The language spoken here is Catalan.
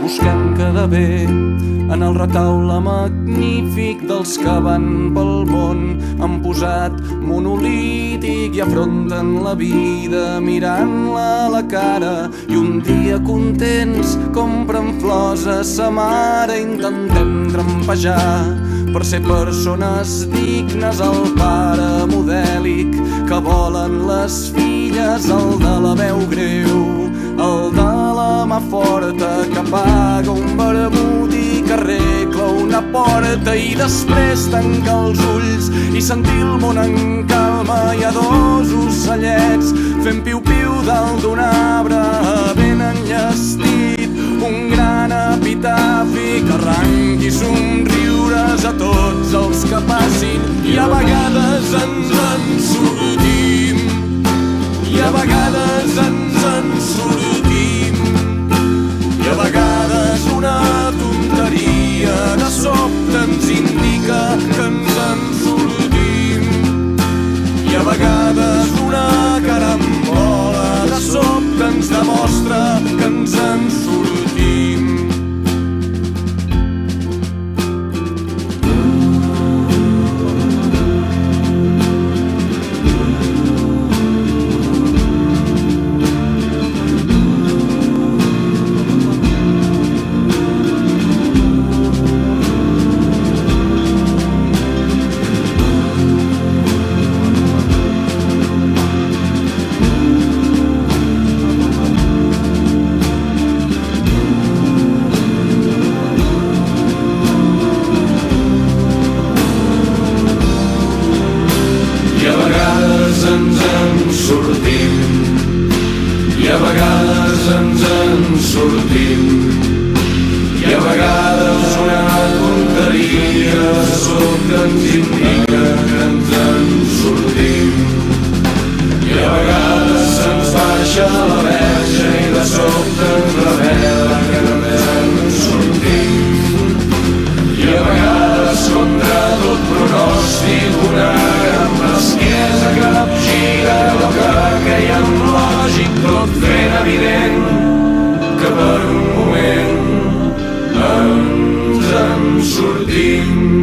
busquem quedar bé en el retaule magnífic dels que van pel món. Han posat monolític i afronten la vida mirant-la a la cara, i un dia contents compren flors a sa mare. Intentem trampejar per ser persones dignes, el pare modèlic que volen les filles, el de la veu greu, el de la mà forta que paga un vermut i que arregla una porta, i després tancar els ulls i sentir el món en calma. Hi ha dos ocellets fent piu-piu dalt d'un arbre ben enllestit, un gran epitafi que arranqui somriures a tots els que passin. I a vegades ens en sortim, i a vegades ens en sortim, i a vegades una tonteria de sobte ens indica que ens en sortim, i a vegades una carambola de sobte ens demostra que ens en sortim. I a vegades ens en sortim, i a vegades una tonteria de sobte ens indica que ens en sortim, i a vegades se'ns baixa la verge i de sobte ens revela que ens en sortim, i a vegades contra tot pronòstic una gran mesquesa que capgira allò que creiem lògic, tot fent evident que per un moment ens en sortim.